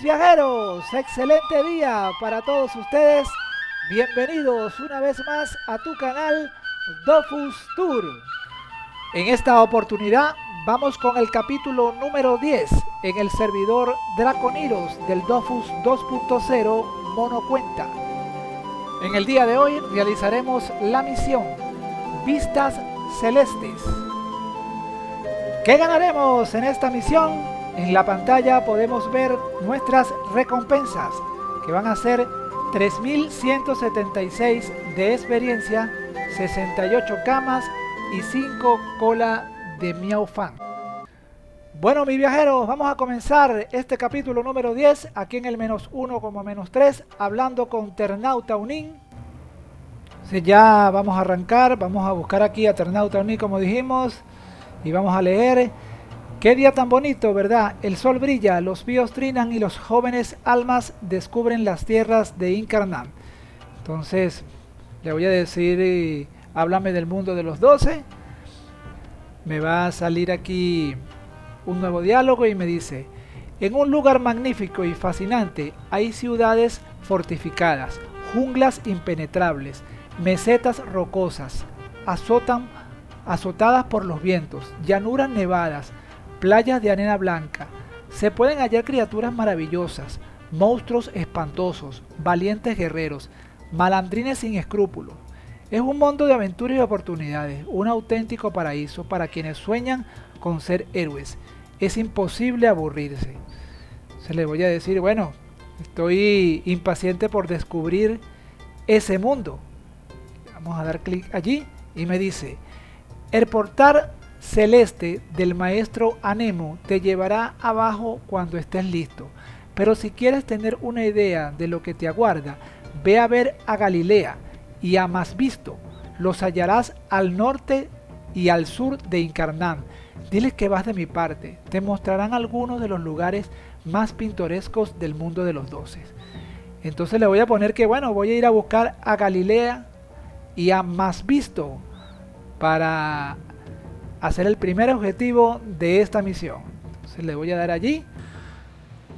viajeros, excelente día para todos ustedes. Bienvenidos una vez más a tu canal Dofus Tour. En esta oportunidad vamos con el capítulo número 10 en el servidor Draconiros del Dofus 2.0 Monocuenta. En el día de hoy realizaremos la misión Vistas Celestes. ¿Qué ganaremos en esta misión? En la pantalla podemos ver nuestras recompensas, que van a ser 3176 de experiencia, 68 camas y 5 cola de Miau Fan. Bueno, mis viajeros, vamos a comenzar este capítulo número 10 aquí en el -1,-3, hablando con Ternauta Unin. Ya vamos a arrancar, vamos a buscar aquí a Ternauta Unin como dijimos y vamos a leer. Qué día tan bonito, ¿verdad? El sol brilla, los bíos trinan y los jóvenes almas descubren las tierras de Incarnam. Entonces, le voy a decir, háblame del mundo de los 12. Me va a salir aquí un nuevo diálogo y me dice: en un lugar magnífico y fascinante hay ciudades fortificadas, junglas impenetrables, mesetas rocosas, azotadas por los vientos, llanuras nevadas, playas de arena blanca. Se pueden hallar criaturas maravillosas, monstruos espantosos, valientes guerreros, malandrines sin escrúpulos. Es un mundo de aventuras y oportunidades, un auténtico paraíso para quienes sueñan con ser héroes. Es imposible aburrirse. Se le voy a decir, bueno, estoy impaciente por descubrir ese mundo. Vamos a dar clic allí y me dice: el portal celeste del maestro Anemo te llevará abajo cuando estés listo, pero si quieres tener una idea de lo que te aguarda, ve a ver a Galilea y a Masvisto. Los hallarás al norte y al sur de Incarnam. Diles que vas de mi parte, te mostrarán algunos de los lugares más pintorescos del mundo de los 12. Entonces le voy a poner que bueno, voy a ir a buscar a Galilea y a Masvisto para hacer el primer objetivo de esta misión. Entonces le voy a dar allí.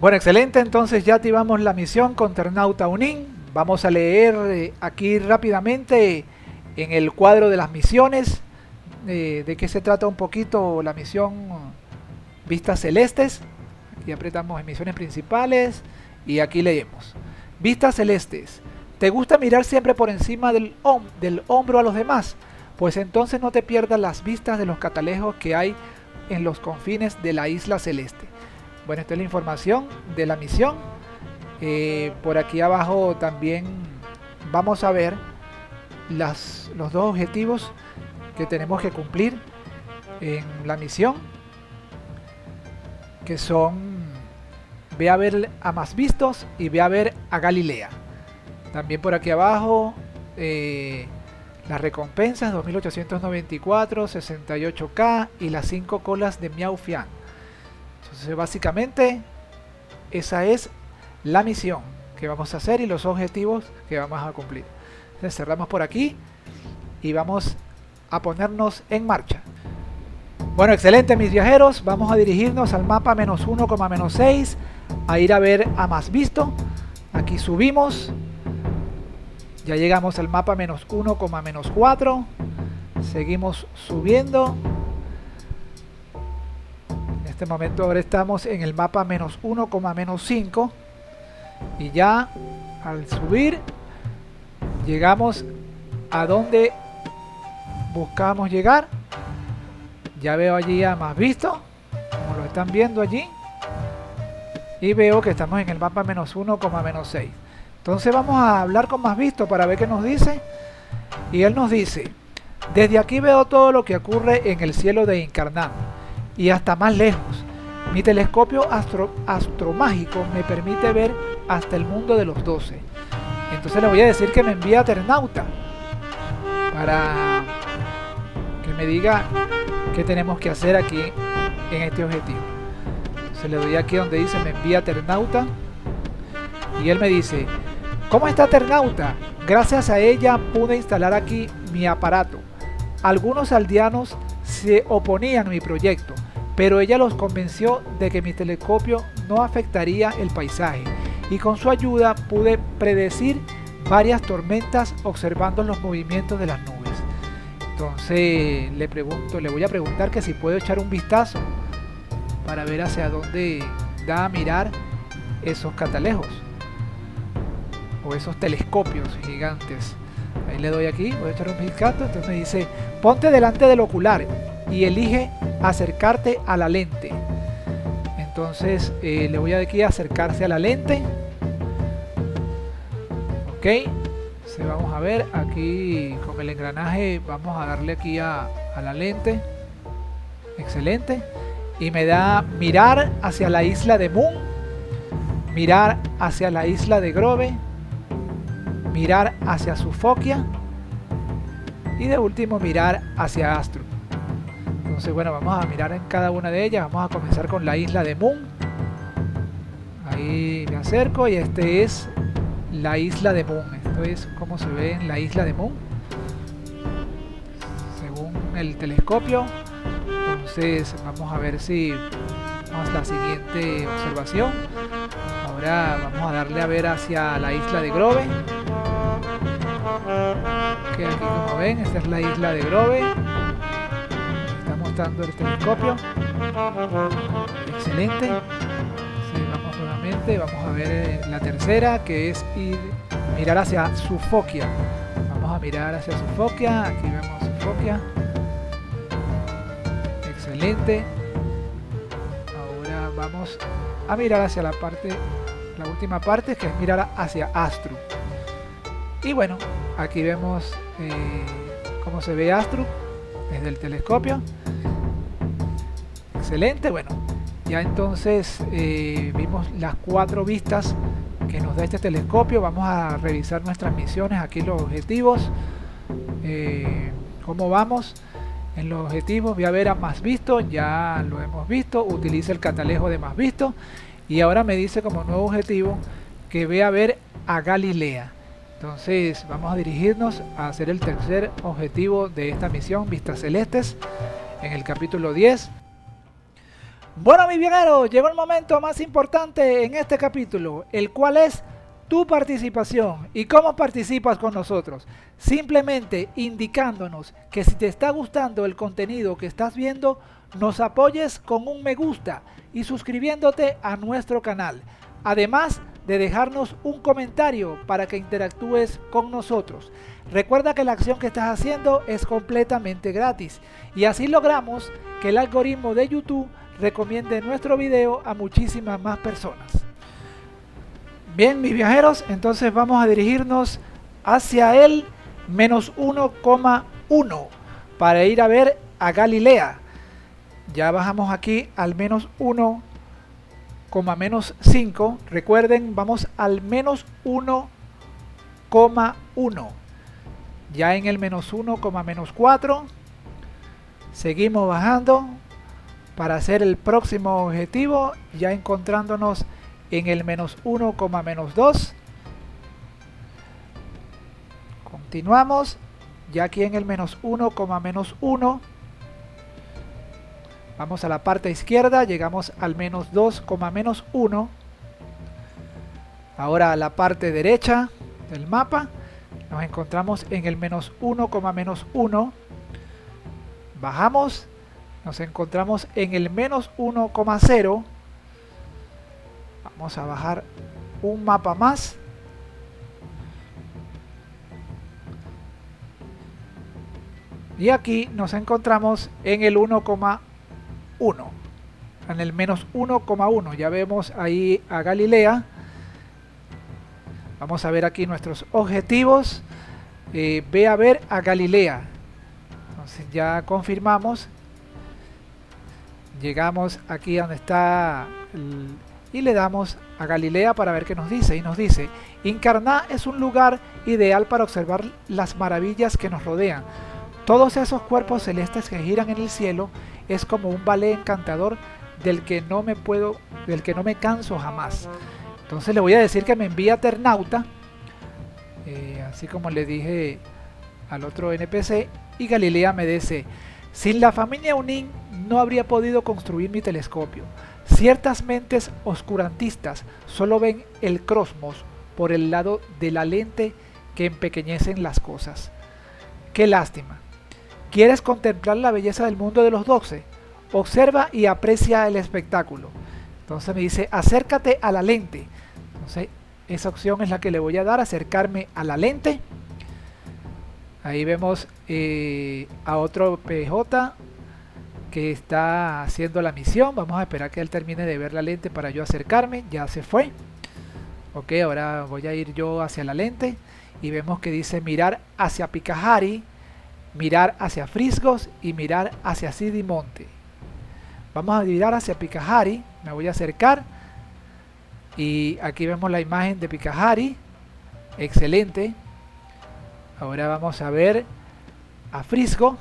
Bueno, excelente, entonces ya activamos la misión con Ternauta Unin. Vamos a leer aquí rápidamente en el cuadro de las misiones de qué se trata un poquito la misión Vistas Celestes. Aquí apretamos en misiones principales y aquí leemos: Vistas Celestes. ¿Te gusta mirar siempre por encima del hombro a los demás? Pues entonces no te pierdas las vistas de los catalejos que hay en los confines de la isla celeste. Bueno, esta es la información de la misión. Por aquí abajo también vamos a ver los dos objetivos que tenemos que cumplir en la misión, que son: ve a ver a Masvistos y ve a ver a Galilea. También por aquí abajo las recompensas: 2894, 68k y las 5 colas de Miau Fan. Entonces básicamente esa es la misión que vamos a hacer y los objetivos que vamos a cumplir. Entonces cerramos por aquí y vamos a ponernos en marcha. Bueno, excelente, mis viajeros, vamos a dirigirnos al mapa -1,-6 a ir a ver a Masvisto. Aquí subimos. Ya llegamos al mapa -1,-4. Seguimos subiendo. En este momento ahora estamos en el mapa -1,-5. Y ya al subir llegamos a donde buscamos llegar. Ya veo allí a Masvisto, como lo están viendo allí. Y veo que estamos en el mapa -1,-6. Entonces vamos a hablar con Masvisto para ver qué nos dice. Y él nos dice: desde aquí veo todo lo que ocurre en el cielo de Incarnam y hasta más lejos. Mi telescopio astromágico me permite ver hasta el mundo de los 12. Entonces le voy a decir que me envíe a Ternauta para que me diga qué tenemos que hacer aquí en este objetivo. Entonces le doy aquí donde dice me envía a Ternauta y él me dice: ¿cómo está Ternauta? Gracias a ella pude instalar aquí mi aparato. Algunos aldeanos se oponían a mi proyecto, pero ella los convenció de que mi telescopio no afectaría el paisaje y con su ayuda pude predecir varias tormentas observando los movimientos de las nubes. Entonces le voy a preguntar que si puedo echar un vistazo para ver hacia dónde da a mirar esos catalejos o esos telescopios gigantes. Ahí le doy aquí, voy a echar un vistazo. Entonces me dice, ponte delante del ocular y elige acercarte a la lente. Entonces le voy a decir aquí acercarse a la lente. Ok, vamos a ver aquí con el engranaje, vamos a darle aquí a la lente. Excelente. Y me da mirar hacia la isla de Moon, mirar hacia la isla de Grove, mirar hacia Sofokia y de último mirar hacia Astrup. Entonces bueno, vamos a mirar en cada una de ellas. Vamos a comenzar con la isla de Moon. Ahí me acerco y este es la isla de Moon. Esto es como se ve en la isla de Moon según el telescopio. Entonces vamos a ver si vamos a la siguiente observación. Ahora vamos a darle a ver hacia la isla de Grove. Que aquí como ven, esta es la isla de Grove. Está mostrando el telescopio. Excelente. Sí, vamos nuevamente, vamos a ver la tercera, que es mirar hacia Sofokia. Vamos a mirar hacia Sofokia. Aquí vemos Sofokia. Excelente. Ahora vamos a mirar hacia la última parte, que es mirar hacia Astrup. Y bueno, aquí vemos cómo se ve Astrup desde el telescopio. Excelente. Bueno, ya entonces vimos las 4 vistas que nos da este telescopio. Vamos a revisar nuestras misiones, aquí los objetivos, cómo vamos. En los objetivos voy a ver a más visto, ya lo hemos visto, utiliza el catalejo de más visto y ahora me dice como nuevo objetivo que voy a ver a Galilea. Entonces vamos a dirigirnos a hacer el tercer objetivo de esta misión, Vistas Celestes, en el capítulo 10. Bueno, mis viajeros, llegó el momento más importante en este capítulo, el cual es tu participación. ¿Y cómo participas con nosotros? Simplemente indicándonos que si te está gustando el contenido que estás viendo, nos apoyes con un me gusta y suscribiéndote a nuestro canal. Además de dejarnos un comentario para que interactúes con nosotros. Recuerda que la acción que estás haciendo es completamente gratis y así logramos que el algoritmo de YouTube recomiende nuestro video a muchísimas más personas. Bien, mis viajeros, entonces vamos a dirigirnos hacia el -1,1 para ir a ver a Galilea. Ya bajamos aquí al -1,-5. Recuerden, vamos al -1,1. Ya en el -1,-4 seguimos bajando para hacer el próximo objetivo, ya encontrándonos en el -1,-2. Continuamos ya aquí en el -1,-1. Vamos a la parte izquierda, llegamos al -2,-1. Ahora a la parte derecha del mapa nos encontramos en el -1,-1. Bajamos, nos encontramos en el -1,0. Vamos a bajar un mapa más. Y aquí nos encontramos en el 1,1. En el -1,1. Ya vemos ahí a Galilea. Vamos a ver aquí nuestros objetivos. Ve a ver a Galilea. Entonces ya confirmamos. Llegamos aquí donde está y le damos a Galilea para ver qué nos dice. Y nos dice: Incarná es un lugar ideal para observar las maravillas que nos rodean. Todos esos cuerpos celestes que giran en el cielo es como un ballet encantador del que no me canso jamás. Entonces le voy a decir que me envía Ternauta, así como le dije al otro NPC, y Galilea me dice: Sin la familia Unin no habría podido construir mi telescopio. Ciertas mentes oscurantistas solo ven el cosmos por el lado de la lente que empequeñecen las cosas. Qué lástima. ¿Quieres contemplar la belleza del mundo de los 12? Observa y aprecia el espectáculo. Entonces me dice, acércate a la lente. Entonces esa opción es la que le voy a dar, acercarme a la lente. Ahí vemos a otro PJ que está haciendo la misión. Vamos a esperar que él termine de ver la lente para yo acercarme. Ya se fue. Ok, ahora voy a ir yo hacia la lente y vemos que dice mirar hacia Picahari, mirar hacia Frisgos y mirar hacia Sidimonte. Vamos a mirar hacia Picahari, me voy a acercar y aquí vemos la imagen de Picahari. Excelente. Ahora vamos a ver a Frisgo,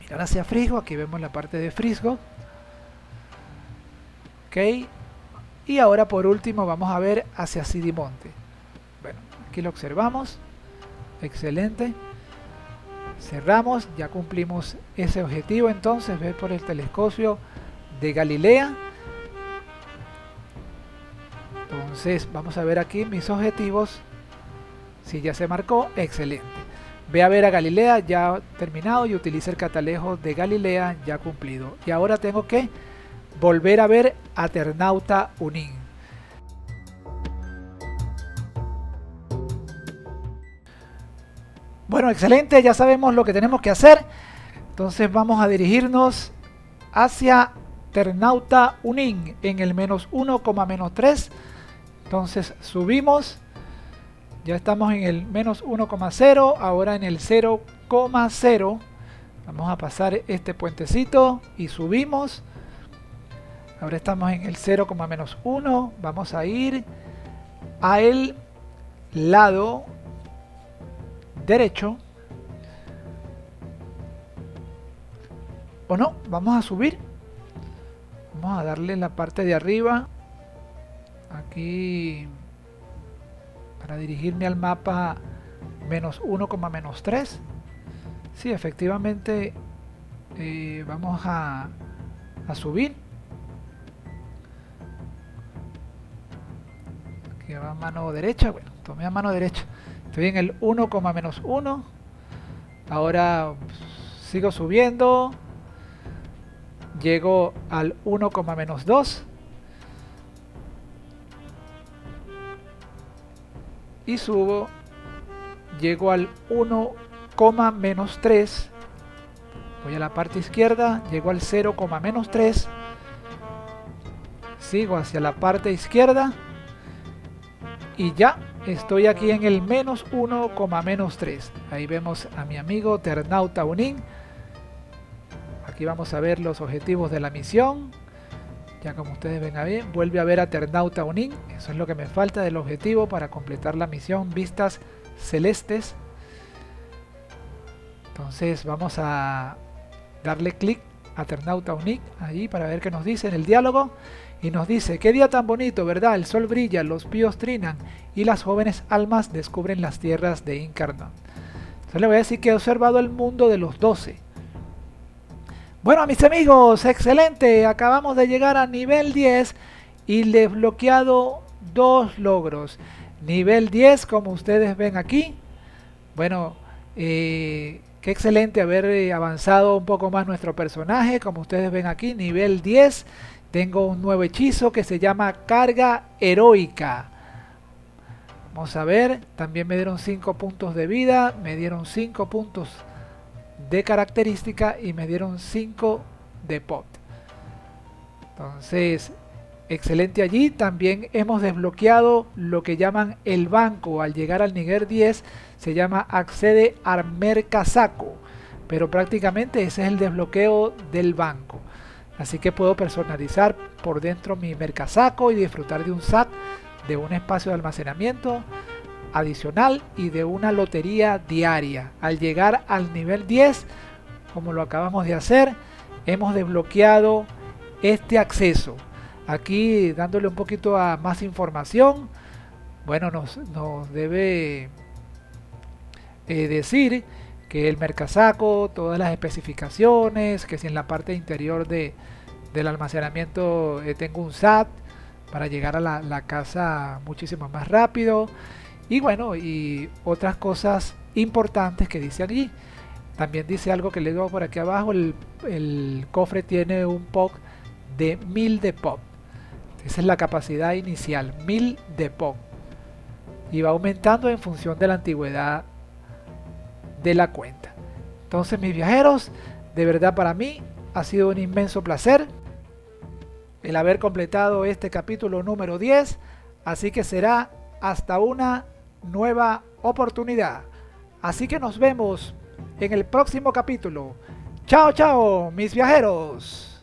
mirar hacia Frisgo, aquí vemos la parte de Frisgo. Ok, y ahora por último vamos a ver hacia Sidimonte. Bueno, aquí lo observamos. Excelente. Cerramos, ya cumplimos ese objetivo. Entonces ver por el telescopio de Galilea. Entonces vamos a ver aquí mis objetivos. Si ya se marcó, excelente. Ve a ver a Galilea, ya terminado, y utiliza el catalejo de Galilea ya cumplido. Y ahora tengo que volver a ver a Ternauta Unin. Bueno, excelente, ya sabemos lo que tenemos que hacer. Entonces vamos a dirigirnos hacia Ternauta Unin en el -1,-3. Entonces subimos. Ya estamos en el -1,0, ahora en el 0,0. Vamos a pasar este puentecito y subimos. Ahora estamos en el 0,-1. Vamos a ir a el lado derecho. O no, vamos a subir. Vamos a darle en la parte de arriba. Aquí para dirigirme al mapa -1,-3. Sí, efectivamente vamos a subir. Aquí va a mano derecha. Bueno, tomé a mano derecha. Estoy en el 1,-1. Ahora sigo subiendo. Llego al 1,-2. Y subo, llego al 1,-3, voy a la parte izquierda, llego al 0,-3, sigo hacia la parte izquierda y ya estoy aquí en el -1,-3. Ahí vemos a mi amigo Ternauta Unin. Aquí vamos a ver los objetivos de la misión. Ya como ustedes ven ahí, vuelve a ver a Ternauta Unin. Eso es lo que me falta del objetivo para completar la misión Vistas Celestes. Entonces vamos a darle clic a Ternauta Unin ahí para ver qué nos dice en el diálogo. Y nos dice, qué día tan bonito, ¿verdad? El sol brilla, los píos trinan y las jóvenes almas descubren las tierras de Incarnón. Entonces le voy a decir que he observado el mundo de los 12. Bueno, mis amigos, excelente. Acabamos de llegar a nivel 10 y desbloqueado 2 logros. Nivel 10, como ustedes ven aquí. Bueno, qué excelente haber avanzado un poco más nuestro personaje. Como ustedes ven aquí, nivel 10. Tengo un nuevo hechizo que se llama Carga Heroica. Vamos a ver, también me dieron 5 puntos de vida, me dieron 5 puntos de característica y me dieron 5 de pot. Entonces, excelente allí. También hemos desbloqueado lo que llaman el banco. Al llegar al nivel 10 se llama accede al mercasaco, pero prácticamente ese es el desbloqueo del banco. Así que puedo personalizar por dentro mi mercasaco y disfrutar de un SAT, de un espacio de almacenamiento adicional y de una lotería diaria. Al llegar al nivel 10, como lo acabamos de hacer, hemos desbloqueado este acceso. Aquí dándole un poquito a más información, bueno, nos debe decir que el mercasaco, todas las especificaciones, que si en la parte interior del almacenamiento tengo un SAT para llegar a la casa muchísimo más rápido, y bueno, y otras cosas importantes que dice allí. También dice algo que le digo por aquí abajo, el cofre tiene un POC de 1000 de POC. Esa es la capacidad inicial, 1000 de POC. Y va aumentando en función de la antigüedad de la cuenta. Entonces, mis viajeros, de verdad para mí ha sido un inmenso placer el haber completado este capítulo número 10. Así que será hasta una nueva oportunidad. Así que nos vemos en el próximo capítulo. Chao, chao, mis viajeros.